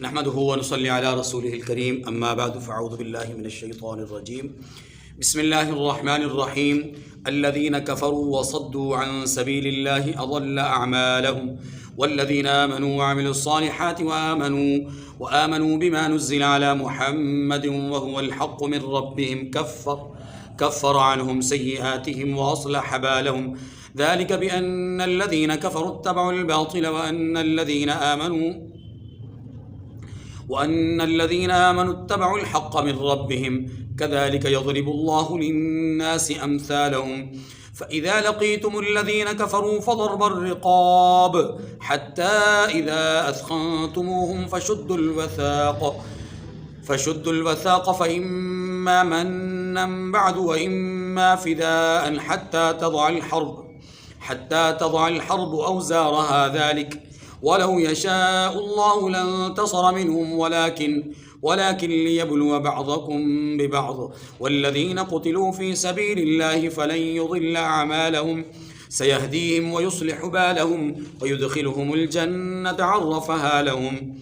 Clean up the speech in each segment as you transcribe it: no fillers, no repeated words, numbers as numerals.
نحمده ونصلي على رسوله الكريم اما بعد فاعوذ بالله من الشيطان الرجيم بسم الله الرحمن الرحيم الذين كفروا وصدوا عن سبيل الله أضل أعمالهم والذين آمنوا وعملوا الصالحات وآمنوا بما نزل على محمد وهو الحق من ربهم كفر عنهم سيئاتهم وأصلح بالهم ذلك بأن الذين كفروا اتبعوا الباطل وأن الذين آمنوا اتبعوا الحق من ربهم كذلك يضرب الله للناس أمثالهم فإذا لقيتم الذين كفروا فضرب الرقاب حتى إذا أثخنتموهم فشدوا الوثاق فإما منا بعد وإما فداء حتى تضع الحرب أوزارها ذلك ولو يشاء الله لانتصر منهم ولكن ليبلو بعضكم ببعض والذين قتلوا في سبيل الله فلن يضل أعمالهم سيهديهم ويصلح بالهم ويدخلهم الجنة عرفها لهم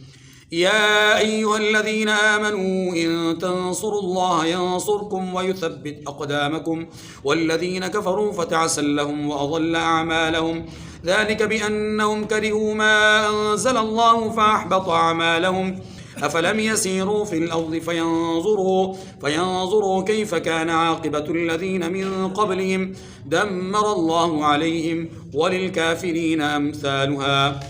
يا أيها الذين آمنوا إن تنصروا الله ينصركم ويثبت أقدامكم والذين كفروا فتعسا لهم وأضل أعمالهم ذلك بأنهم كرهوا ما أنزل الله فأحبط أعمالهم أفلم يسيروا في الأرض فينظروا كيف كان عاقبة الذين من قبلهم دمر الله عليهم وللكافرين أمثالها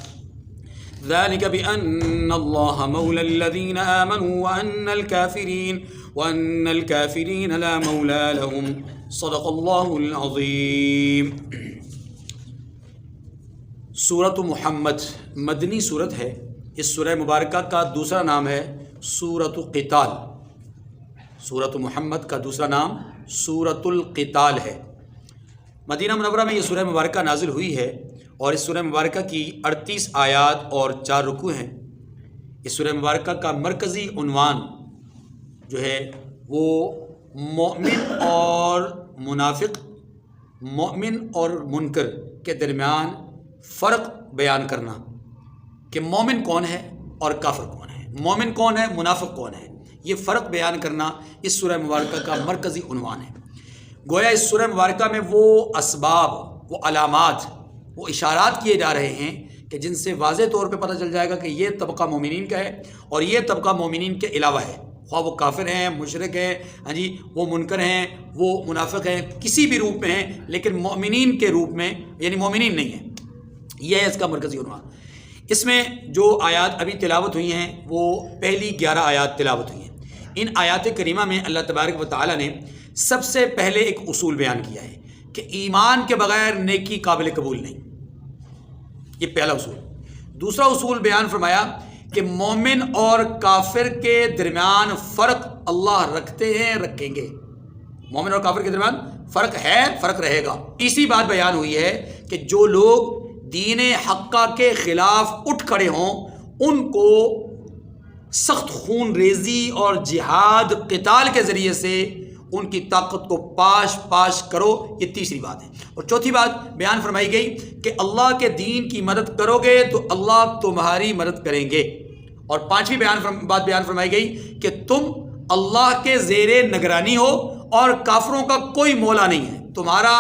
ذلك بأن الله مولى الذين آمنوا وأن الكافرين لا مولى لهم صدق الله العظيم۔ سورۃ محمد مدنی صورت ہے۔ اس سورہ مبارکہ کا دوسرا نام ہے سورۃ القتال۔ سورۃ محمد کا دوسرا نام سورۃ القتال ہے۔ مدینہ منورہ میں یہ سورہ مبارکہ نازل ہوئی ہے اور اس سورہ مبارکہ کی 38 آیات اور 4 رکوع ہیں۔ اس سورہ مبارکہ کا مرکزی عنوان جو ہے وہ مومن اور منافق، مومن اور منکر کے درمیان فرق بیان کرنا کہ مومن کون ہے اور کافر کون ہے، مومن کون ہے، منافق کون ہے، یہ فرق بیان کرنا اس سورہ مبارکہ کا مرکزی عنوان ہے۔ گویا اس سورہ مبارکہ میں وہ اسباب، وہ علامات، وہ اشارات کیے جا رہے ہیں کہ جن سے واضح طور پہ پتہ چل جائے گا کہ یہ طبقہ مومنین کا ہے اور یہ طبقہ مومنین کے علاوہ ہے، خواہ وہ کافر ہیں، مشرک ہیں، وہ منکر ہیں، وہ منافق ہیں، کسی بھی روپ میں ہیں، لیکن مومنین کے روپ میں یعنی مومنین نہیں ہیں۔ یہ ہے اس کا مرکزی عنوان۔ اس میں جو آیات ابھی تلاوت ہوئی ہیں وہ پہلی 11 آیات تلاوت ہوئی ہیں۔ ان آیات کریمہ میں اللہ تبارک و تعالی نے سب سے پہلے ایک اصول بیان کیا ہے کہ ایمان کے بغیر نیکی قابل قبول نہیں، یہ پہلا اصول۔ دوسرا اصول بیان فرمایا کہ مومن اور کافر کے درمیان فرق اللہ رکھتے ہیں، رکھیں گے۔ مومن اور کافر کے درمیان فرق ہے، فرق رہے گا۔ تیسری بات بیان ہوئی ہے کہ جو لوگ دین حقہ کے خلاف اٹھ کھڑے ہوں ان کو سخت خون ریزی اور جہاد قتال کے ذریعے سے ان کی طاقت کو پاش کرو، یہ تیسری بات ہے۔ اور چوتھی بات بیان فرمائی گئی کہ اللہ کے دین کی مدد کرو گے تو اللہ تمہاری مدد کریں گے۔ اور پانچویں بات بیان فرمائی گئی کہ تم اللہ کے زیر نگرانی ہو اور کافروں کا کوئی مولا نہیں ہے، تمہارا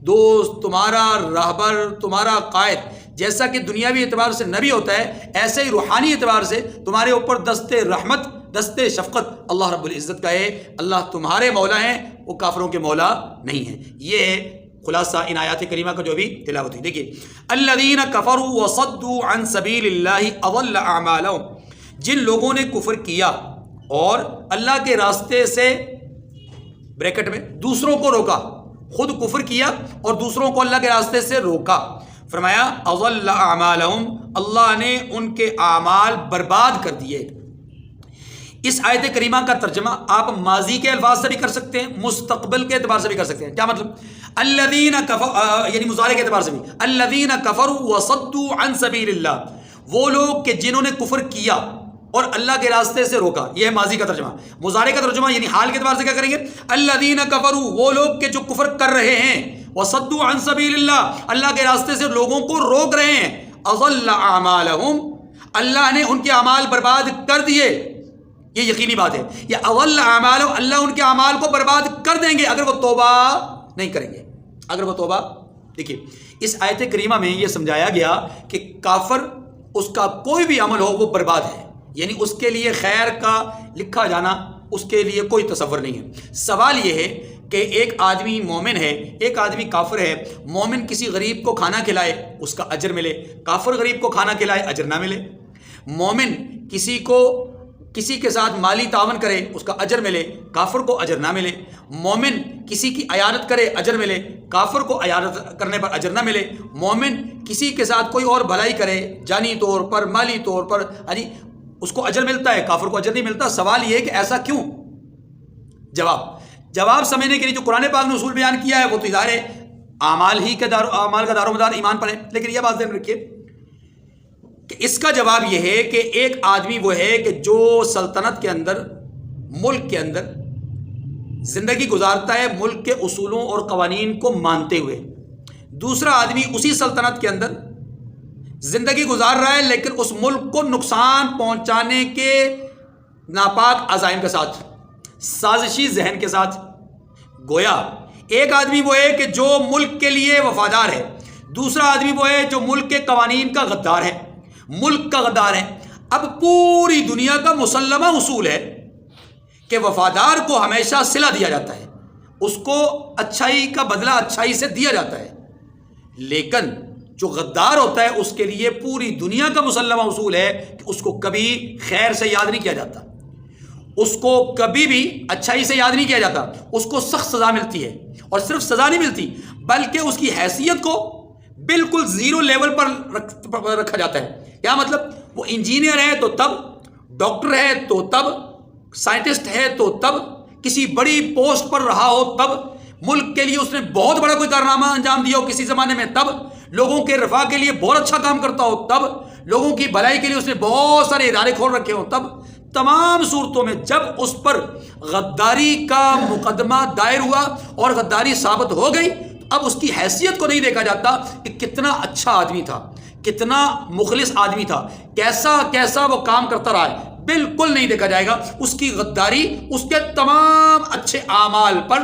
دوست، تمہارا راہبر، تمہارا قائد۔ جیسا کہ دنیاوی اعتبار سے نبی ہوتا ہے ایسے ہی روحانی اعتبار سے تمہارے اوپر دست رحمت، دست شفقت اللہ رب العزت کا ہے۔ اللہ تمہارے مولا ہیں، وہ کافروں کے مولا نہیں ہیں۔ یہ ہے خلاصہ ان آیات کریمہ کا جو بھی تلاوت ہوئی۔ دیکھیے، الذین کفروا وصدوا عن سبیل اللہ اضل اعمالهم، جن لوگوں نے کفر کیا اور اللہ کے راستے سے بریکٹ میں دوسروں کو روکا، خود کفر کیا اور دوسروں کو اللہ کے راستے سے روکا، فرمایا اضل اعمالهم، اللہ نے ان کے اعمال برباد کر دیے۔ اس آیت کریمہ کا ترجمہ آپ ماضی کے الفاظ سے بھی کر سکتے ہیں، مستقبل کے اعتبار سے بھی کر سکتے ہیں۔ کیا مطلب؟ الذین کفروا، یعنی مضارع کے اعتبار سے بھی، الذین کفروا وصدوا عن سبیل اللہ، وہ لوگ کہ جنہوں نے کفر کیا اور اللہ کے راستے سے روکا، یہ ہے ماضی کا ترجمہ۔ مضارع کا ترجمہ یعنی حال کے اعتبار سے کیا کریں گے؟ الذین کفروا، وہ لوگ کہ جو کفر کر رہے ہیں، وصدوا عن سبیل اللہ، اللہ کے راستے سے لوگوں کو روک رہے ہیں، اضل اعمالهم، اللہ نے ان کے اعمال برباد کر دیے، یہ یقینی بات ہے. یہ اول اعمال، اللہ ان کے اعمال کو برباد کر دیں گے اگر وہ توبہ نہیں کریں گے. اگر وہ توبہ، دیکھیے اس آیت کریمہ میں یہ سمجھایا گیا کہ کافر اس کا کوئی بھی عمل ہو وہ برباد ہے، یعنی اس کے لیے خیر کا لکھا جانا اس کے لیے کوئی تصور نہیں ہے. سوال یہ ہے کہ ایک آدمی مومن ہے، ایک آدمی کافر ہے. مومن کسی غریب کو کھانا کھلائے اس کا اجر ملے، کافر غریب کو کھانا کھلائے اجر نہ ملے. مومن کسی کے ساتھ مالی تعاون کرے اس کا اجر ملے، کافر کو اجر نہ ملے. مومن کسی کی عیادت کرے اجر ملے، کافر کو عیادت کرنے پر اجر نہ ملے. مومن کسی کے ساتھ کوئی اور بھلائی کرے جانی طور پر، مالی طور پر، اس کو اجر ملتا ہے، کافر کو اجر نہیں ملتا. سوال یہ ہے کہ ایسا کیوں؟ جواب سمجھنے کے لیے جو قرآن پاک نے اصول بیان کیا ہے وہ تو ظاہر ہے اعمال کا دار و مدار ایمان پر ہے. لیکن یہ بات ذہن رکھیے کہ اس کا جواب یہ ہے کہ ایک آدمی وہ ہے کہ جو سلطنت کے اندر، ملک کے اندر زندگی گزارتا ہے ملک کے اصولوں اور قوانین کو مانتے ہوئے. دوسرا آدمی اسی سلطنت کے اندر زندگی گزار رہا ہے لیکن اس ملک کو نقصان پہنچانے کے ناپاک عزائم کے ساتھ، سازشی ذہن کے ساتھ. گویا ایک آدمی وہ ہے کہ جو ملک کے لیے وفادار ہے، دوسرا آدمی وہ ہے جو ملک کے قوانین کا غدار ہے، ملک کا غدار ہے. اب پوری دنیا کا مسلمہ اصول ہے کہ وفادار کو ہمیشہ صلہ دیا جاتا ہے، اس کو اچھائی کا بدلہ اچھائی سے دیا جاتا ہے. لیکن جو غدار ہوتا ہے اس کے لیے پوری دنیا کا مسلمہ اصول ہے کہ اس کو کبھی خیر سے یاد نہیں کیا جاتا، اس کو کبھی بھی اچھائی سے یاد نہیں کیا جاتا، اس کو سخت سزا ملتی ہے. اور صرف سزا نہیں ملتی بلکہ اس کی حیثیت کو بالکل زیرو لیول پر رکھا جاتا ہے. کیا مطلب؟ وہ انجینئر ہے تو تب، ڈاکٹر ہے تو تب، سائنٹسٹ ہے تو تب، کسی بڑی پوسٹ پر رہا ہو تب، ملک کے لیے اس نے بہت بڑا کوئی کارنامہ انجام دیا ہو کسی زمانے میں تب، لوگوں کے رفاہ کے لیے بہت اچھا کام کرتا ہو تب، لوگوں کی بھلائی کے لیے اس نے بہت سارے ادارے کھول رکھے ہوں تب. تمام صورتوں میں جب اس پر غداری کا مقدمہ دائر ہوا اور غداری ثابت ہو گئی، اب اس کی حیثیت کو نہیں دیکھا جاتا کہ کتنا اچھا آدمی تھا، کتنا مخلص آدمی تھا، کیسا وہ کام کرتا رہا ہے، بالکل نہیں دیکھا جائے گا. اس کی غداری اس کے تمام اچھے اعمال پر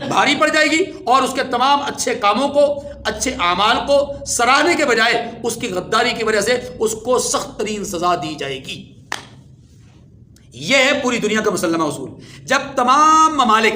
بھاری پڑ جائے گی اور اس کے تمام اچھے کاموں کو، اچھے اعمال کو سراہنے کے بجائے اس کی غداری کی وجہ سے اس کو سخت ترین سزا دی جائے گی. یہ ہے پوری دنیا کا مسلمہ اصول. جب تمام ممالک،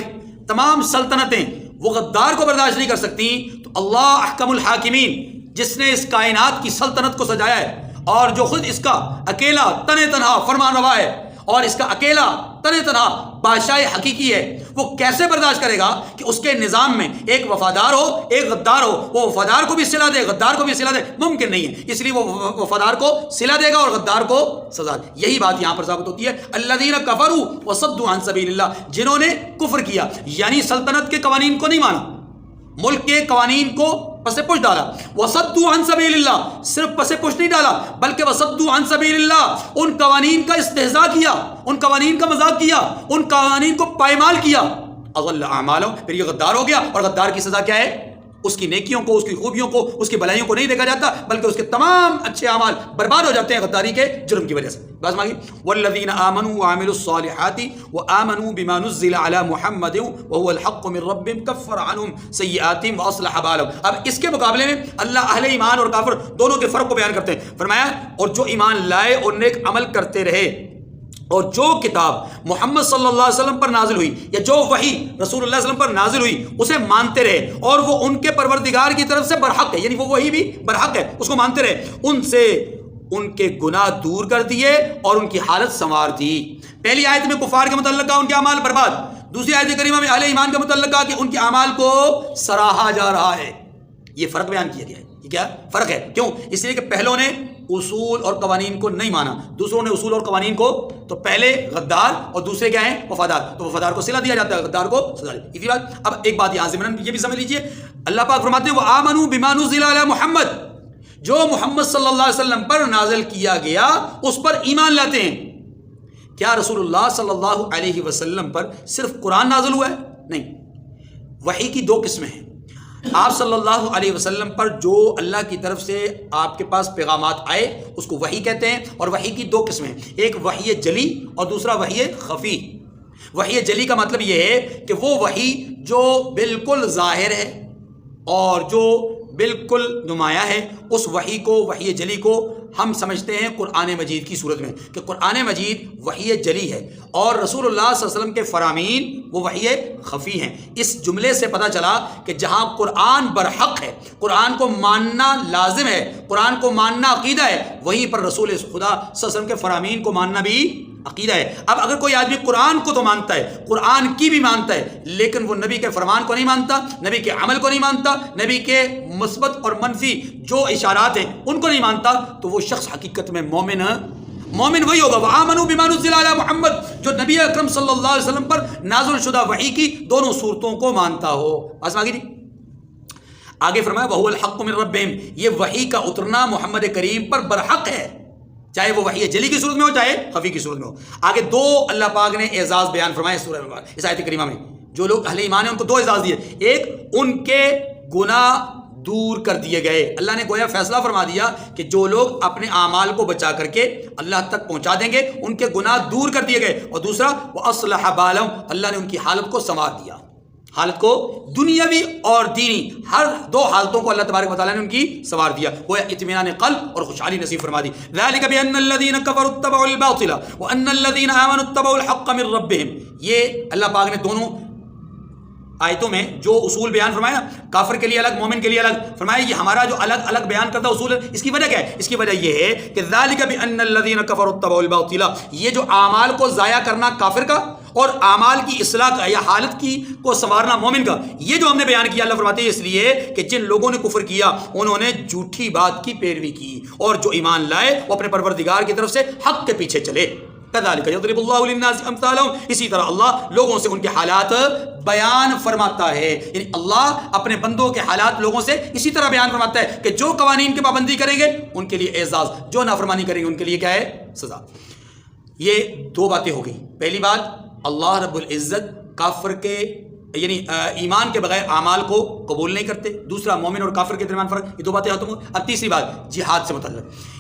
تمام سلطنتیں وہ غدار کو برداشت نہیں کر سکتی تو اللہ احکم الحاکمین، جس نے اس کائنات کی سلطنت کو سجایا ہے اور جو خود اس کا اکیلا تنہا فرمان روا ہے اور اس کا اکیلا تنہا بادشاہ حقیقی ہے، وہ کیسے برداشت کرے گا کہ اس کے نظام میں ایک وفادار ہو، ایک غدار ہو، وہ وفادار کو بھی صلہ دے، غدار کو بھی صلہ دے؟ ممکن نہیں ہے. اس لیے وہ وفادار کو صلہ دے گا اور غدار کو سزا دے. یہی بات یہاں پر ثابت ہوتی ہے. الذین کفروا وصدوا عن سبیل اللہ، جنہوں نے کفر کیا یعنی سلطنت کے قوانین کو نہیں مانا، ملک کے قوانین کو پس پش ڈالا. وصدوا عن سبیل اللہ، صرف پس پش نہیں ڈالا بلکہ وصدوا عن سبیل اللہ، ان قوانین کا استہزاء کیا، ان قوانین کا مذاق کیا، ان قوانین کو پائمال کیا. اضل اعمالهم، پھر یہ غدار ہو گیا. اور غدار کی سزا کیا ہے؟ اس کی نیکیوں کو، اس کی خوبیوں کو، اس کی بھلائیوں کو نہیں دیکھا جاتا بلکہ اس کے تمام اچھے اعمال برباد ہو جاتے ہیں غداری کے جرم کی وجہ سے. بس مانگی والذین آمنوا وعملوا الصالحات وآمنوا بما نزل على محمد وهو الحق من ربهم كفر عنهم سیئاتهم واصلح بالهم. اب اس کے مقابلے میں اللہ اہل ایمان اور کافر دونوں کے فرق کو بیان کرتے ہیں. فرمایا اور جو ایمان لائے اور نیک عمل کرتے رہے اور جو کتاب محمد صلی اللہ علیہ وسلم پر نازل ہوئی یا جو وحی رسول اللہ علیہ وسلم پر نازل ہوئی اسے مانتے رہے اور وہ ان کے پروردگار کی طرف سے برحق ہے، یعنی وہ وحی بھی برحق ہے، اس کو مانتے رہے، ان سے ان کے گناہ دور کر دیے اور ان کی حالت سنوار دی. پہلی آیت میں کفار کے متعلق کہا ان کے اعمال برباد، دوسری آیت کریمہ میں اہل ایمان کے متعلق کہا کہ ان کے اعمال کو سراہا جا رہا ہے. یہ فرق بیان کیا گیا ہے. یہ کیا فرق ہے؟ کیوں؟ اس لیے کہ پہلوں نے اصول اور قوانین کو نہیں مانا، دوسروں نے اصول اور قوانین کو، تو پہلے غدار اور دوسرے کیا ہیں؟ وفادار. تو وفادار کو صلہ دیا جاتا ہے، غدار کو سزا. اسی بات. اب ایک بات یہاں ضمن یہ بھی سمجھ لیجئے، اللہ پاک فرماتے ہیں وآمنوا بما نزل علی محمد، جو محمد صلی اللہ علیہ وسلم پر نازل کیا گیا اس پر ایمان لاتے ہیں. کیا رسول اللہ صلی اللہ علیہ وسلم پر صرف قرآن نازل ہوا ہے؟ نہیں. وحی کی دو قسمیں ہیں. آپ صلی اللہ علیہ وسلم پر جو اللہ کی طرف سے آپ کے پاس پیغامات آئے اس کو وحی کہتے ہیں، اور وحی کی دو قسمیں، ایک وحی جلی اور دوسرا وحی خفی۔ وحی جلی کا مطلب یہ ہے کہ وہ وحی جو بالکل ظاہر ہے اور جو بالکل نمایاں ہے، اس وحی کو، وحی جلی کو ہم سمجھتے ہیں قرآن مجید کی صورت میں کہ قرآن مجید وحی جلی ہے، اور رسول اللہ صلی اللہ علیہ وسلم کے فرامین وہ وحی خفی ہیں۔ اس جملے سے پتہ چلا کہ جہاں قرآن برحق ہے، قرآن کو ماننا لازم ہے، قرآن کو ماننا عقیدہ ہے، وہیں پر رسول خدا صلی اللہ علیہ وسلم کے فرامین کو ماننا بھی عقیدہ ہے۔ اب اگر کوئی آدمی قرآن کو تو مانتا ہے، قرآن کی بھی مانتا ہے، لیکن وہ نبی کے فرمان کو نہیں مانتا، نبی کے عمل کو نہیں مانتا، نبی کے مثبت اور منفی جو اشارات ہیں ان کو نہیں مانتا، تو وہ شخص حقیقت میں مومن وہی ہوگا، وآمنوا بما نزل علی محمد، جو نبی اکرم صلی اللہ علیہ وسلم پر نازل شدہ وحی کی دونوں صورتوں کو مانتا ہو۔ آگے فرمایا وہو الحق من ربہم، یہ وحی کا اترنا محمد کریم پر برحق ہے، چاہے وہ وحی جلی کی صورت میں ہو چاہے خفی کی صورت میں ہو۔ آگے دو اللہ پاک نے اعزاز بیان فرمائے سورہ میں، اس آیت کریمہ میں جو لوگ اہل ایمان ہیں ان کو دو اعزاز دیے، ایک ان کے گناہ دور کر دیے گئے، اللہ نے گویا فیصلہ فرما دیا کہ جو لوگ اپنے اعمال کو بچا کر کے اللہ تک پہنچا دیں گے ان کے گناہ دور کر دیے گئے، اور دوسرا وَأَصْلَحَ بَالَهُمْ، اللہ نے ان کی حالت کو سنوار دیا، حالت کو دنیاوی اور دینی ہر دو حالتوں کو اللہ تبارک و تعالیٰ نے ان کی سنوار دیا، وہ اطمینان قلب اور خوشحالی نصیب فرما دی۔ ذَلِكَ بِأَنَّ الَّذِينَ كَفَرُوا اتَّبَعُوا الْبَاطِلَ وَأَنَّ الَّذِينَ آمَنُوا اتَّبَعُوا الْحَقَّ مِن رَّبِّهِمْ، یہ اللہ پاک نے دونوں آیتوں میں جو اصول بیان فرمایا نا، کافر کے لیے الگ، مومن کے لیے الگ فرمایا، یہ ہمارا جو الگ الگ بیان کرتا اصول ہے، اس کی وجہ کیا ہے؟ اس کی وجہ یہ ہے کہ ذالک بان الذین کفروا اتبعوا الباطل، یہ جو اعمال کو ضائع کرنا کافر کا اور اعمال کی اصلاح کا یا حالت کی کو سنوارنا مومن کا، یہ جو ہم نے بیان کیا، اللہ فرماتے ہیں اس لیے کہ جن لوگوں نے کفر کیا انہوں نے جھوٹی بات کی پیروی کی، اور جو ایمان لائے وہ اپنے پروردگار کی طرف سے حق کے پیچھے چلے۔ کذالک یضرب اللہ للناس امثالهم، اسی طرح اللہ لوگوں سے ان کے حالات بیان فرماتا ہے، یعنی اللہ اپنے بندوں کے حالات لوگوں سے اسی طرح بیان فرماتا ہے کہ جو قوانین کی پابندی کریں گے ان کے لیے اعزاز، جو نافرمانی کریں گے ان کے لیے کیا ہے؟ سزا۔ یہ دو باتیں ہو گئی، پہلی بات اللہ رب العزت کافر کے یعنی ایمان کے بغیر اعمال کو قبول نہیں کرتے، دوسرا مومن اور کافر کے درمیان فرق، یہ دو باتیں ختم ہو۔ اب تیسری بات جہاد سے متعلق،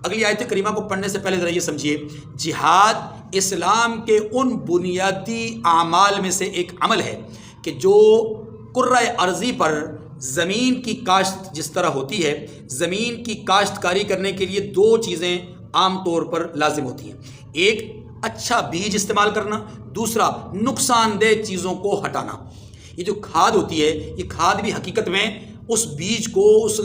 اگلی آیت کریمہ کو پڑھنے سے پہلے ذرا یہ سمجھیے، جہاد اسلام کے ان بنیادی اعمال میں سے ایک عمل ہے کہ جو کرۂ ارضی پر زمین کی کاشت جس طرح ہوتی ہے، زمین کی کاشتکاری کرنے کے لیے دو چیزیں عام طور پر لازم ہوتی ہیں، ایک اچھا بیج استعمال کرنا، دوسرا نقصان دہ چیزوں کو ہٹانا۔ یہ جو کھاد ہوتی ہے، یہ کھاد بھی حقیقت میں اس بیج کو، اس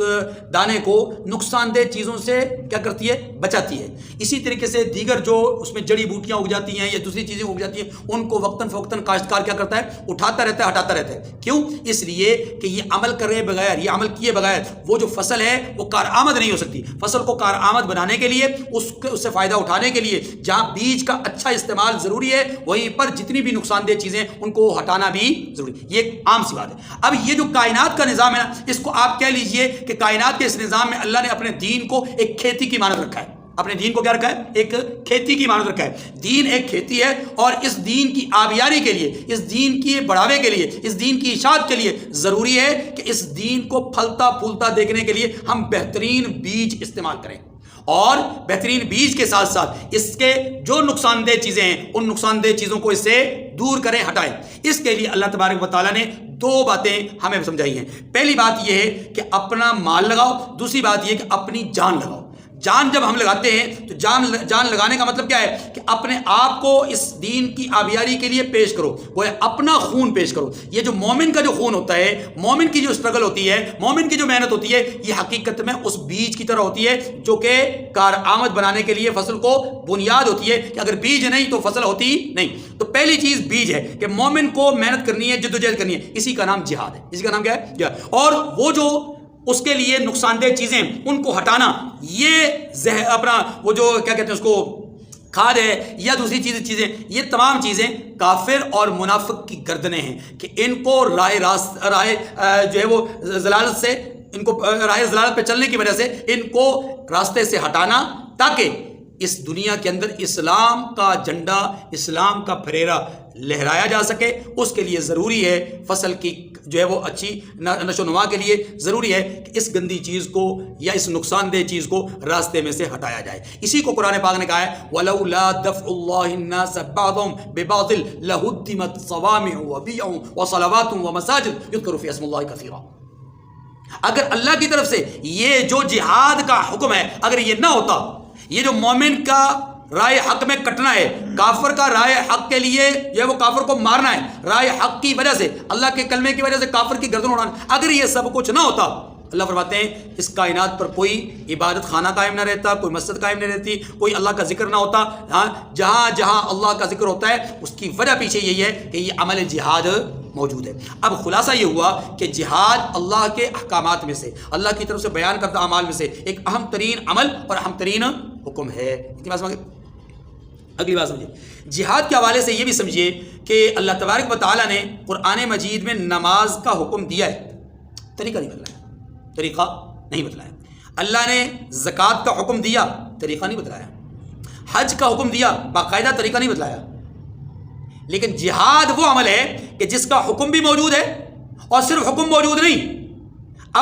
دانے کو نقصان دہ چیزوں سے کیا کرتی ہے؟ بچاتی ہے۔ اسی طریقے سے دیگر جو اس میں جڑی بوٹیاں اگ جاتی ہیں یا دوسری چیزیں اگ جاتی ہیں ان کو وقتاً فوقتاً کاشتکار کیا کرتا ہے؟ اٹھاتا رہتا ہے، ہٹاتا رہتا ہے۔ کیوں؟ اس لیے کہ یہ عمل کرے بغیر، یہ عمل کیے بغیر وہ جو فصل ہے وہ کارآمد نہیں ہو سکتی۔ فصل کو کارآمد بنانے کے لیے، اس سے فائدہ اٹھانے کے لیے جہاں بیج کا اچھا استعمال ضروری ہے، وہیں پر جتنی بھی نقصان دہ چیزیں ان کو ہٹانا بھی ضروری ہے۔ یہ ایک عام سی بات ہے۔ اب یہ جو کائنات کا نظام ہے نا، اس کو آپ کہہ لیجئے کہ کائنات کے اس نظام میں اللہ نے اپنے دین کو ایک کھیتی کی مانند رکھا ہے۔ اپنے دین کو کیا رکھا ہے؟ ایک کھیتی کی مانند رکھا ہے۔ دین ایک کھیتی ہے، اور اس دین کی آبیاری کے لیے، اس دین کی بڑھاوے کے لیے، اس دین کی اشاعت کے لیے ضروری ہے کہ اس دین کو پھلتا پھولتا دیکھنے کے لیے ہم بہترین بیج استعمال کریں، اور بہترین بیج کے ساتھ ساتھ اس کے جو نقصان دہ چیزیں ہیں ان نقصان دہ چیزوں کو اس سے دور کریں، ہٹائیں۔ اس کے لیے اللہ تبارک و تعالیٰ نے دو باتیں ہمیں سمجھائی ہیں۔ پہلی بات یہ ہے کہ اپنا مال لگاؤ، دوسری بات یہ کہ اپنی جان لگاؤ۔ جان جب ہم لگاتے ہیں تو جان لگانے کا مطلب کیا ہے؟ کہ اپنے آپ کو اس دین کی آبیاری کے لیے پیش کرو، وہ اپنا خون پیش کرو۔ یہ جو مومن کا جو خون ہوتا ہے، مومن کی جو اسٹرگل ہوتی ہے، مومن کی جو محنت ہوتی ہے، یہ حقیقت میں اس بیج کی طرح ہوتی ہے جو کہ کارآمد بنانے کے لیے فصل کو بنیاد ہوتی ہے، کہ اگر بیج نہیں تو فصل ہوتی نہیں۔ تو پہلی چیز بیج ہے کہ مومن کو محنت کرنی ہے، جدوجہد کرنی ہے، اسی کا نام جہاد ہے۔ اسی کا نام کیا ہے؟ جہاد۔ اور وہ جو اس کے لیے نقصان دہ چیزیں ان کو ہٹانا، یہ اپنا وہ جو کیا کہتے ہیں اس کو کھاد ہے یا دوسری چیزیں، یہ تمام چیزیں کافر اور منافق کی گردنیں ہیں کہ ان کو راہ جو ہے وہ ضلالت سے، ان کو راہ ضلالت پہ چلنے کی وجہ سے ان کو راستے سے ہٹانا، تاکہ اس دنیا کے اندر اسلام کا جھنڈا، اسلام کا پھریرا لہرایا جا سکے۔ اس کے لیے ضروری ہے فصل کی جو ہے وہ اچھی نشو و نما کے لیے ضروری ہے کہ اس گندی چیز کو یا اس نقصان دہ چیز کو راستے میں سے ہٹایا جائے. اسی کو قرآن پاک نے کہا ہے وَلَوْلَا دَفْعُ اللَّهِ النَّاسَ بَعْضَهُمْ بِبَعْضٍ لَهُدِّمَتْ صَوَامِعُ وَبِيَعٌ وَصَلَوَاتٌ وَمَسَاجِدُ يُذْكَرُ فِيهَا اسْمُ اللَّهِ كَثِيرًا. اگر اللہ کی طرف سے یہ جو جہاد کا حکم ہے اگر یہ نہ ہوتا، یہ جو مومن کا رائے حق میں کٹنا ہے، کافر کا رائے حق کے لیے یہ وہ کافر کو مارنا ہے، رائے حق کی وجہ سے، اللہ کے کلمے کی وجہ سے کافر کی گردن اڑانا، اگر یہ سب کچھ نہ ہوتا، اللہ فرماتے ہیں اس کائنات پر کوئی عبادت خانہ قائم نہ رہتا، کوئی مسجد قائم نہ رہتی، کوئی اللہ کا ذکر نہ ہوتا. ہاں جہاں جہاں اللہ کا ذکر ہوتا ہے اس کی وجہ پیچھے یہی ہے کہ یہ عمل جہاد موجود ہے. اب خلاصہ یہ ہوا کہ جہاد اللہ کے احکامات میں سے، اللہ کی طرف سے بیان کردہ اعمال میں سے ایک اہم ترین عمل اور اہم ترین حکم ہے. اگلی بات سمجھیے، جہاد کے حوالے سے یہ بھی سمجھیے کہ اللہ تبارک و تعالیٰ نے قرآن مجید میں نماز کا حکم دیا ہے، طریقہ نہیں بتلایا، طریقہ نہیں بتلایا. اللہ نے زکوٰۃ کا حکم دیا، طریقہ نہیں بتلایا. حج کا حکم دیا، باقاعدہ طریقہ نہیں بتلایا. لیکن جہاد وہ عمل ہے کہ جس کا حکم بھی موجود ہے، اور صرف حکم موجود نہیں،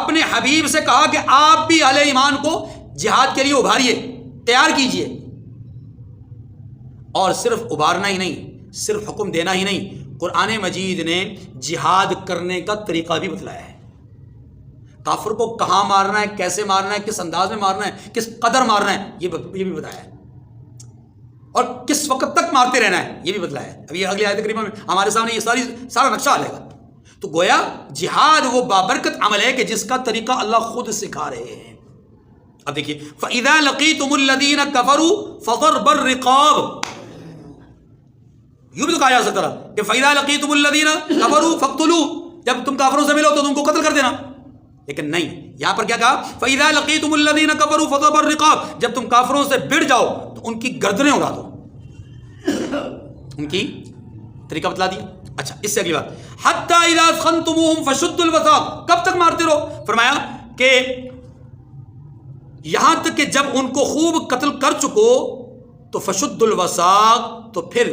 اپنے حبیب سے کہا کہ آپ بھی اہل ایمان کو جہاد کے لیے ابھاریے، تیار کیجئے. اور صرف ابھارنا ہی نہیں، صرف حکم دینا ہی نہیں، قرآن مجید نے جہاد کرنے کا طریقہ بھی بتلایا ہے. کافر کو کہاں مارنا ہے، کیسے مارنا ہے، کس انداز میں مارنا ہے، کس قدر مارنا ہے، یہ بھی بتایا ہے. اور کس وقت تک مارتے رہنا ہے یہ بھی بتلایا ہے. ابھی اگلی آیت کریمہ میں ہمارے سامنے یہ سارا نقشہ آ جائے گا. تو گویا جہاد وہ بابرکت عمل ہے کہ جس کا طریقہ اللہ خود سکھا رہے ہیں. اب دیکھیے فَإِذَا لَقِيتُمُ الَّذِينَ كَفَرُوا فَضَرْبَ الرِّقَابِ، یوں بھی تو کہا جا سکتا ہے کہ فَإِذَا لَقِيتُمُ الَّذِينَ كَفَرُوا فَاقْتُلُوا، جب تم کافروں سے ملو تو تم کو قتل کر دینا. لیکن نہیں، یہاں پر کیا کہا فَإِذَا لَقِيتُمُ الَّذِينَ كَفَرُوا فَضَرْبَ الرِّقَابِ، جب تم کافروں سے بھڑ جاؤ تو ان کی گردنیں اڑا دو. ان کی طریقہ بتلا دیا. اچھا اس سے اگلی بات حَتَّى إِذَا أَثْخَنْتُمُوهُمْ فَشُدُّوا الْوَثَاقَ، کب تک مارتے رہو؟ فرمایا کہ یہاں تک کہ جب ان کو خوب قتل کر چکو تو فَشُدُّوا الْوَثَاقَ، تو پھر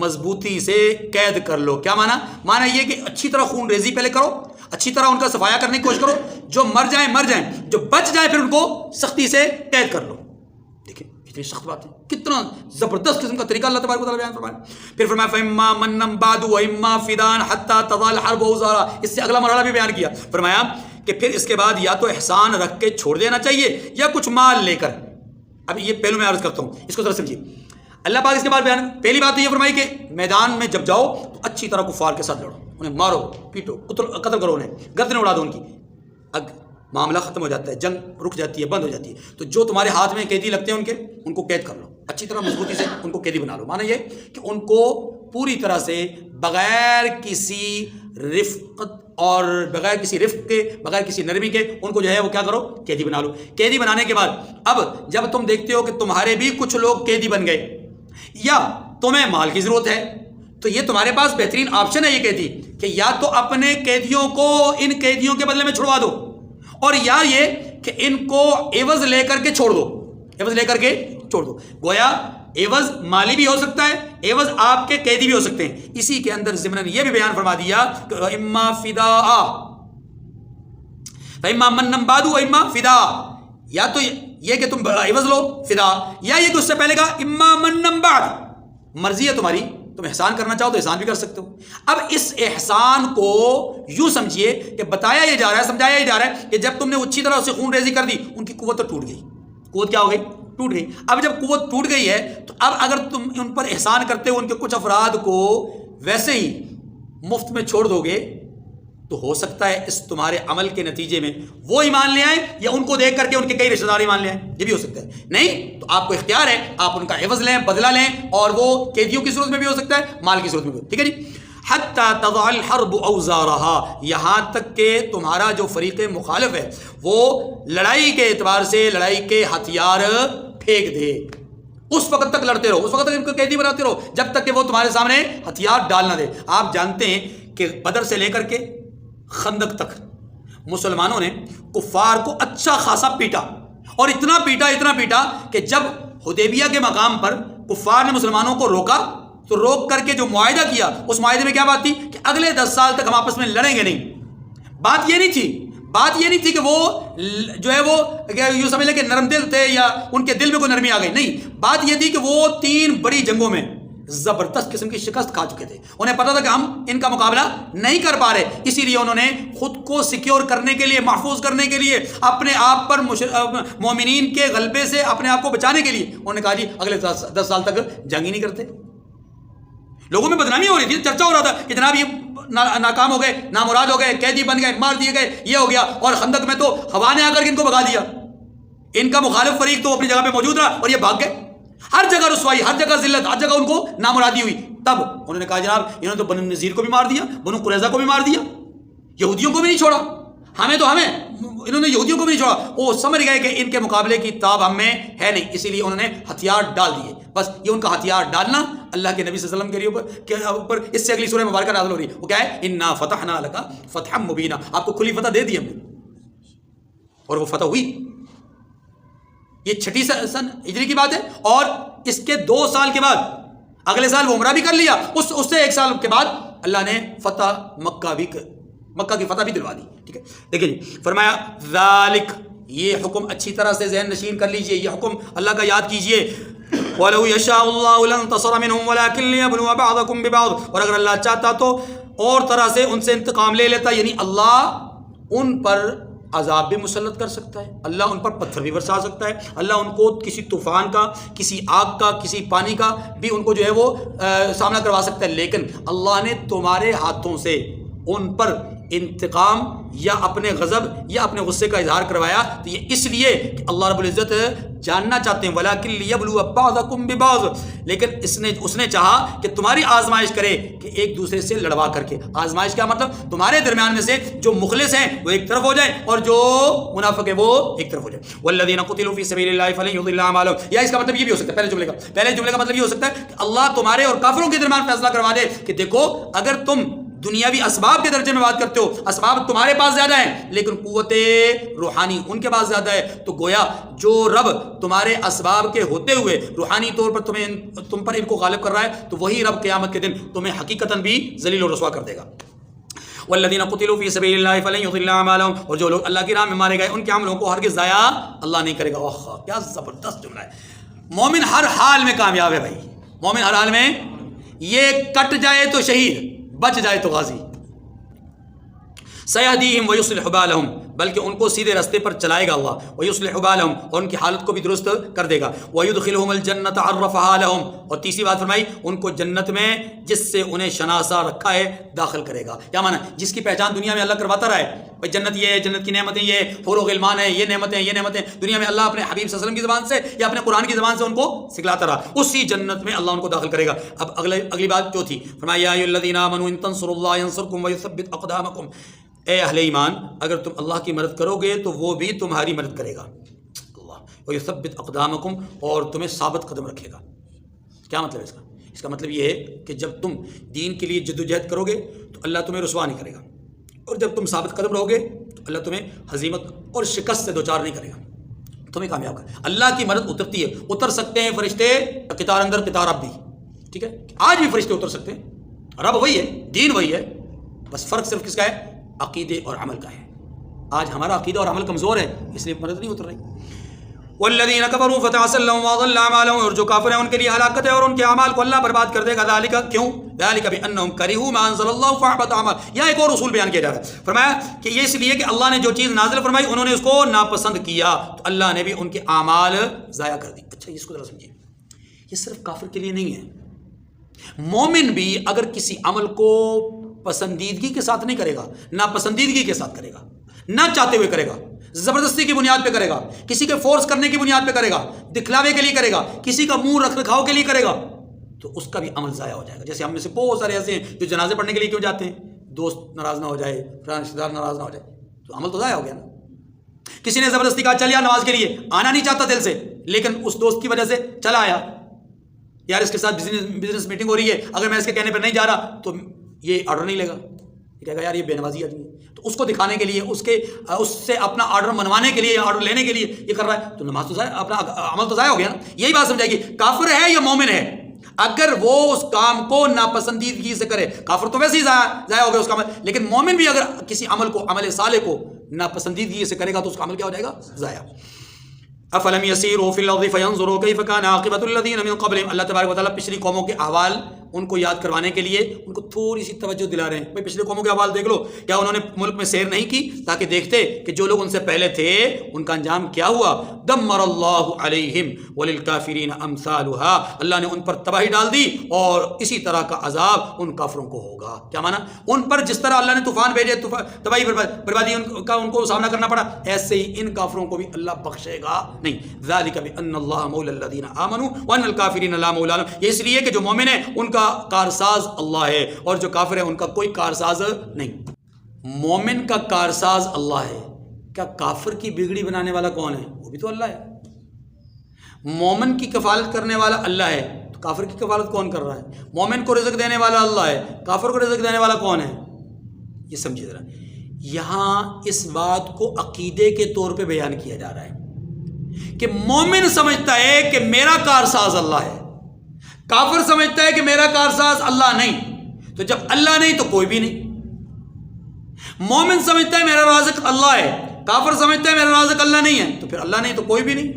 مضبوطی سے قید کر لو. کیا مانا یہ کہ اچھی طرح خون ریزی پہلے کرو، اچھی طرح ان کا صفایا کرنے کی کوشش کرو، جو مر جائیں، جو بچ جائیں پھر ان کو سختی سے قید کر لو. دیکھیں اتنی سخت بات ہے، کتنا زبردست قسم کا طریقہ اللہ تبارک و تعالیٰ بیان فرمایا. پھر فرمایا فَإِمَّا مَنًّا بَعْدُ وَإِمَّا فِدَاءً حَتَّى تَضَعَ الْحَرْبُ أَوْزَارَهَا، اس سے اگلا مرحلہ بھی بیان کیا. فرمایا کہ پھر اس کے بعد یا تو احسان رکھ کے چھوڑ دینا چاہیے یا کچھ مال لے کر. اب یہ پہلو میں عرض کرتا ہوں، اس کو ذرا سمجھیے. اللہ پاک اس کے بعد بیان، پہلی بات تو یہ فرمائی کہ میدان میں جب جاؤ تو اچھی طرح کفار کے ساتھ لڑو، انہیں مارو پیٹو، قتل کرو، انہیں گردنیں اڑا دو ان کی. اب معاملہ ختم ہو جاتا ہے، جنگ رک جاتی ہے، بند ہو جاتی ہے. تو جو تمہارے ہاتھ میں قیدی لگتے ہیں ان کو قید کر لو، اچھی طرح مضبوطی سے ان کو قیدی بنا لو. مانا یہ کہ ان کو پوری طرح سے بغیر کسی رفقت اور بغیر کسی رفق کے، بغیر کسی نرمی کے ان کو جو ہے وہ کیا کرو، قیدی بنا لو. قیدی بنانے کے بعد اب جب تم دیکھتے ہو کہ تمہارے بھی کچھ لوگ قیدی بن گئے یا تمہیں مال کی ضرورت ہے، تو یہ تمہارے پاس بہترین آپشن ہے یہ قیدی کہ یا تو اپنے قیدیوں کو ان قیدیوں کے بدلے میں چھڑوا دو، اور یا یہ کہ ان کو عوض لے کر کے چھوڑ دو. گویا عوض مالی بھی ہو سکتا ہے، عوض آپ کے قیدی بھی ہو سکتے ہیں. اسی کے اندر ضمناً یہ بھی بیان فرما دیا کہ اما فداء فاما من بعد و اما فداء، یا تو یہ کہ تم عوض لو فدا، یا یہ کہ اس سے پہلے کہا اما من بعد، مرضی ہے تمہاری، تم احسان کرنا چاہو تو احسان بھی کر سکتے ہو. اب اس احسان کو یوں سمجھیے کہ بتایا یہ جا رہا ہے، سمجھایا یہ جا رہا ہے کہ جب تم نے اچھی طرح اسے خون ریزی کر دی، ان کی قوت تو ٹوٹ گئی. قوت کیا ہو گئی؟ ٹوٹ گئی. اب جب قوت ٹوٹ گئی ہے تو اب اگر تم ان پر احسان کرتے ہو، ان کے کچھ افراد کو ویسے ہی مفت میں چھوڑ دو گے، تو ہو سکتا ہے اس تمہارے عمل کے نتیجے میں وہ ایمان لے آئیں، یا ان کو دیکھ کر کے ان کے کئی رشتہ دار ایمان لے آئیں. یہ بھی ہو سکتا ہے. نہیں تو آپ کو اختیار ہے، آپ ان کا عوض لیں، بدلہ لیں، اور وہ قیدیوں کی صورت میں بھی ہو سکتا ہے، مال کی صورت میں بھی. ٹھیک ہے جی. حتی تضع الحرب اوزارها، یہاں تک کہ تمہارا جو فریق مخالف ہے وہ لڑائی کے اعتبار سے لڑائی کے ہتھیار پھینک دے. اس وقت تک لڑتے رہو، اس وقت تک ان کو قیدی بناتے رہو جب تک کہ وہ تمہارے سامنے ہتھیار ڈال نہ دے. آپ جانتے ہیں کہ بدر سے لے کر کے خندق تک مسلمانوں نے کفار کو اچھا خاصا پیٹا، اور اتنا پیٹا کہ جب حدیبیہ کے مقام پر کفار نے مسلمانوں کو روکا تو روک کر کے جو معاہدہ کیا، اس معاہدے میں کیا بات تھی کہ اگلے 10 سال تک ہم آپس میں لڑیں گے نہیں. بات یہ نہیں تھی کہ وہ جو ہے وہ یوں سمجھ لیں کہ نرم دل تھے یا ان کے دل میں کوئی نرمی آ گئی، نہیں، بات یہ تھی کہ وہ 3 بڑی جنگوں میں زبردست قسم کی شکست کھا چکے تھے، انہیں پتا تھا کہ ہم ان کا مقابلہ نہیں کر پا رہے، اسی لیے انہوں نے خود کو سیکیور کرنے کے لیے، محفوظ کرنے کے لیے، اپنے آپ پر مومنین کے غلبے سے اپنے آپ کو بچانے کے لیے انہوں نے کہا جی اگلے 10 سال تک جنگ ہی نہیں کرتے۔ لوگوں میں بدنامی ہو رہی تھی، چرچا ہو رہا تھا کہ جناب یہ ناکام ہو گئے، نامراد ہو گئے، قیدی بن گئے، مار دیے گئے، یہ ہو گیا، اور خندق میں تو ہوا نے آ کر کے ان کو بھگا دیا، ان کا مخالف فریق تو اپنی جگہ پہ موجود رہا اور یہ بھاگ گئے، ہر جگہ رسوائی، ہر جگہ ذلت، ہر جگہ ان کو نامرادی ہوئی۔ تب انہوں نے کہا جناب انہوں نے تو بنو نذیر کو بھی مار دیا، بنو قریظہ کو بھی مار دیا، یہودیوں کو بھی نہیں چھوڑا، انہوں نے یہودیوں کو بھی نہیں چھوڑا، وہ سمجھ گئے کہ ان کے مقابلے کی تاب ہم میں ہے نہیں، اسی لیے انہوں نے ہتھیار ڈال دیے۔ بس یہ ان کا ہتھیار ڈالنا اللہ کے نبی صلی اللہ علیہ وسلم کے اوپر اس سے اگلی سورہ مبارکہ نازل ہو رہی ہے، وہ کیا ہے؟ انا فتحنا لک فتحا مبینا، آپ کو کھلی فتح دے دی ہم نے، اور وہ فتح ہوئی۔ یہ 6 سن ہجری کی بات ہے، اور اس کے 2 سال کے بعد اگلے سال وہ عمرہ بھی کر لیا، اس سے 1 سال کے بعد اللہ نے فتح مکہ کی فتح بھی دلوا دی۔ ٹھیک ہے، دیکھیں جی، فرمایا ذالک، یہ حکم اچھی طرح سے ذہن نشین کر لیجئے، یہ حکم اللہ کا یاد کیجئے، وَلَوْ يَشَاءُ اللَّهُ لَانْتَصَرَ مِنْهُمْ وَلَكِنْ لِيَبْلُوَ بَعْضَكُمْ بِبَعْضٍ، اور اگر اللہ چاہتا تو اور طرح سے ان سے انتقام لے لیتا، یعنی اللہ ان پر عذاب بھی مسلط کر سکتا ہے، اللہ ان پر پتھر بھی برسا سکتا ہے، اللہ ان کو کسی طوفان کا، کسی آگ کا، کسی پانی کا بھی ان کو جو ہے وہ سامنا کروا سکتا ہے، لیکن اللہ نے تمہارے ہاتھوں سے ان پر انتقام یا اپنے غضب یا اپنے غصے کا اظہار کروایا، تو یہ اس لیے کہ اللہ رب العزت جاننا چاہتے ہیں وَلَكِنْ لِيَبْلُوَ بَعْضَكُمْ بِبَعْضٍ، لیکن اس نے چاہا کہ تمہاری آزمائش کرے کہ ایک دوسرے سے لڑوا کر کے۔ آزمائش کیا مطلب؟ تمہارے درمیان میں سے جو مخلص ہیں وہ ایک طرف ہو جائیں اور جو منافق ہے وہ ایک طرف ہو جائے۔ وَالَّذِينَ قُتِلُوا فِي سَبِيلِ اللَّهِ فَلَنْ يُضِلَّ أَعْمَالَهُمْ، یا اس کا مطلب یہ بھی ہو سکتا ہے، پہلے جملے کا مطلب یہ ہو سکتا ہے کہ اللہ تمہارے اور کافروں کے درمیان فیصلہ کروا دے کہ دیکھو اگر تم دنیاوی اسباب کے درجے میں بات کرتے ہو، اسباب تمہارے پاس زیادہ ہیں لیکن قوت روحانی ان کے پاس زیادہ ہے، تو گویا جو رب تمہارے اسباب کے ہوتے ہوئے روحانی طور پر تم پر ان کو غالب کر رہا ہے، تو وہی رب قیامت کے دن تمہیں حقیقتاً بھی ذلیل و رسوا کر دے گا۔ والذین قتلوا فی سبیل اللہ فلن یضل اعمالهم، اور جو لوگ اللہ کی راہ میں مارے گئے ان کے عملوں کو ہرگز ضائع اللہ نہیں کرے گا۔ واہ کیا زبردست جملہ ہے! مومن ہر حال میں کامیاب ہے بھائی، مومن ہر حال میں، یہ کٹ جائے تو شہید، بچ جائے تو غازی۔ سیہدیہم ویصلح بالہم، بلکہ ان کو سیدھے راستے پر چلائے گا اللہ، ویصلح بالہم، اور ان کی حالت کو بھی درست کر دے گا، ویدخلہم الجنۃ عرفہا لہم، اور تیسری بات فرمائی ان کو جنت میں جس سے انہیں شناسا رکھا ہے داخل کرے گا۔ کیا معنی؟ جس کی پہچان دنیا میں اللہ کرواتا رہا ہے، بھائی جنت یہ ہے، جنت کی نعمتیں یہ ہے، حور و غلمان ہے، یہ نعمتیں دنیا میں اللہ اپنے حبیب صلی اللہ علیہ وسلم کی زبان سے یا اپنے قرآن کی زبان سے ان کو سکھلاتا رہا، اسی جنت میں اللہ ان کو داخل کرے گا۔ اب اگلی بات جو تھی، فرمایا یا ایھا الذین آمنوا ان تنصروا اللہ ینصرکم ویثبت اقدامکم، اے اہل ایمان اگر تم اللہ کی مدد کرو گے تو وہ بھی تمہاری مدد کرے گا، اللہ، ویثبت اقدامکم، اور تمہیں ثابت قدم رکھے گا۔ کیا مطلب ہے اس کا؟ اس کا مطلب یہ ہے کہ جب تم دین کے لیے جدوجہد کرو گے تو اللہ تمہیں رسوا نہیں کرے گا، اور جب تم ثابت قدم رہو گے تو اللہ تمہیں ہزیمت اور شکست سے دوچار نہیں کرے گا، تمہیں کامیاب کرے گا۔ اللہ کی مدد اترتی ہے، اتر سکتے ہیں فرشتے قطار اندر قطار اب بھی، ٹھیک ہے، آج بھی فرشتے اتر سکتے ہیں، رب وہی ہے، دین وہی ہے، بس فرق صرف کس کا ہے؟ عقیدے اور عمل کا ہے۔ آج ہمارا عقیدہ اور عمل کمزور ہے اس لیے مدد نہیں اتر رہی۔ والذین کفروا فتعسل لهم واضل اعمالهم، اور جو کافر ہیں ان کے لیے ہلاکت ہے اور ان کے اعمال کو اللہ برباد کر دے گا۔ ذالک، کیوں؟ ذالک بانہم کرہوا ما انزل اللہ فاحبط اعمالهم، یہاں ایک اور اصول بیان کیا جا رہا ہے، فرمایا کہ یہ اس لیے کہ اللہ نے جو چیز نازل فرمائی انہوں نے اس کو ناپسند کیا تو اللہ نے بھی ان کے اعمال ضائع کر دی۔ اچھا اس کو ذرا سمجھیے، یہ صرف کافر کے لیے نہیں ہے، مومن بھی اگر کسی عمل کو پسندیدگی کے ساتھ نہیں کرے گا، ناپسندیدگی کے ساتھ کرے گا، نہ چاہتے ہوئے کرے گا، زبردستی کی بنیاد پہ کرے گا، کسی کے فورس کرنے کی بنیاد پہ کرے گا، دکھلاوے کے لیے کرے گا، کسی کا منہ رکھ رکھاؤ کے لیے کرے گا، تو اس کا بھی عمل ضائع ہو جائے گا۔ جیسے ہم میں سے بہت سارے ایسے ہیں جو جنازے پڑھنے کے لیے کیوں جاتے ہیں؟ دوست ناراض نہ ہو جائے، رشتہ دار ناراض نہ ہو جائے، تو عمل تو ضائع ہو گیا نا۔ کسی نے زبردستی کہا چل یا نماز کے لیے، آنا نہیں چاہتا دل سے، لیکن اس دوست کی وجہ سے چلا آیا، یار اس کے ساتھ بزنس میٹنگ ہو رہی ہے، اگر میں اس کے کہنے پر نہیں جا رہا تو یہ آرڈر نہیں لے گا، یہ کہے گا یار یہ بے نمازی آدمی ہے، تو اس کو دکھانے کے لیے، اس سے اپنا آرڈر منوانے کے لیے، آرڈر لینے کے لیے یہ کر رہا ہے، تو نماز تو ضائع، اپنا عمل تو ضائع ہو گیا نا۔ یہی بات سمجھائے گی، کافر ہے یا مومن ہے، اگر وہ اس کام کو ناپسندیدگی سے کرے، کافر تو ویسے ہی ضائع ہو گیا اس کا عمل، لیکن مومن بھی اگر کسی عمل کو، عمل صالح کو ناپسندیدگی سے کرے گا تو اس کا عمل کیا ہو جائے گا؟ ضائع۔ افلم یسیروا فی الارض فینظروا کیف کان عاقبۃ الذین من قبلہم، اللہ تبارک و تعالیٰ پچھلی قوموں کے احوال ان کو یاد کروانے کے لیے ان کو تھوڑی سی توجہ دلا رہے ہیں، بھائی پچھلے قوموں کے احوال دیکھ لو، کیا انہوں نے ملک میں سیر نہیں کی تاکہ دیکھتے کہ جو لوگ ان سے پہلے تھے ان کا انجام کیا ہوا؟ دمر اللہ علیہم وللکافرین امثالها، اللہ نے ان پر تباہی ڈال دی اور اسی طرح کا عذاب ان کافروں کو ہوگا۔ کیا مانا؟ ان پر جس طرح اللہ نے طوفان بھیجے، تباہی بربادی ان کو سامنا کرنا پڑا، ایسے ہی ان کافروں کو بھی اللہ بخشے گا نہیں۔ ذالک بان اللہ مولی الذین آمنوا وان الکافرین لا مولی لهم، یہ اس لیے کہ جو مومن ہیں ان کا کارساز اللہ ہے اور جو کافر ہے ان کا کوئی کارساز نہیں۔ مومن کا کارساز اللہ ہے، کیا کافر کی بگڑی بنانے والا کون ہے؟ وہ بھی تو اللہ ہے۔ مومن کی کفالت کرنے والا اللہ ہے تو کافر کی کفالت کون کر رہا ہے؟ مومن کو رزق دینے والا اللہ ہے، کافر کو رزق دینے والا کون ہے؟ یہ سمجھیے ذرا، یہاں اس بات کو عقیدے کے طور پہ بیان کیا جا رہا ہے کہ مومن سمجھتا ہے کہ میرا کارساز اللہ ہے، کافر سمجھتا ہے کہ میرا کارساز اللہ نہیں، تو جب اللہ نہیں تو کوئی بھی نہیں۔ مومن سمجھتا ہے میرا رازق اللہ ہے، کافر سمجھتا ہے میرا رازق اللہ نہیں ہے، تو پھر اللہ نہیں تو کوئی بھی نہیں۔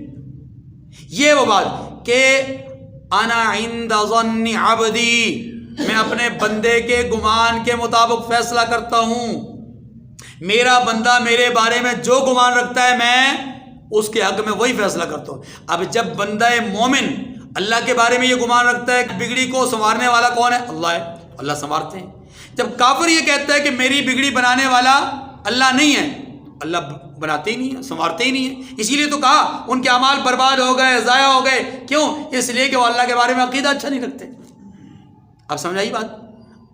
یہ وہ بات کہ انا عند ظن عبدی، میں اپنے بندے کے گمان کے مطابق فیصلہ کرتا ہوں، میرا بندہ میرے بارے میں جو گمان رکھتا ہے میں اس کے حق میں وہی فیصلہ کرتا ہوں۔ اب جب بندہ مومن اللہ کے بارے میں یہ گمان رکھتا ہے کہ بگڑی کو سنوارنے والا کون ہے؟ اللہ ہے، اللہ سنوارتے ہیں۔ جب کافر یہ کہتا ہے کہ میری بگڑی بنانے والا اللہ نہیں ہے، اللہ بناتے ہی نہیں ہے، سنوارتے ہی نہیں ہے، اسی لیے تو کہا ان کے اعمال برباد ہو گئے، ضائع ہو گئے۔ کیوں؟ اس لیے کہ وہ اللہ کے بارے میں عقیدہ اچھا نہیں رکھتے۔ اب سمجھ آئی بات؟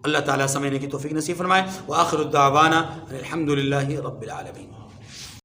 اللہ تعالیٰ سمجھنے کی توفیق نصیب فرمائے۔ وآخر الدعوانا الحمد للہ رب العالمین۔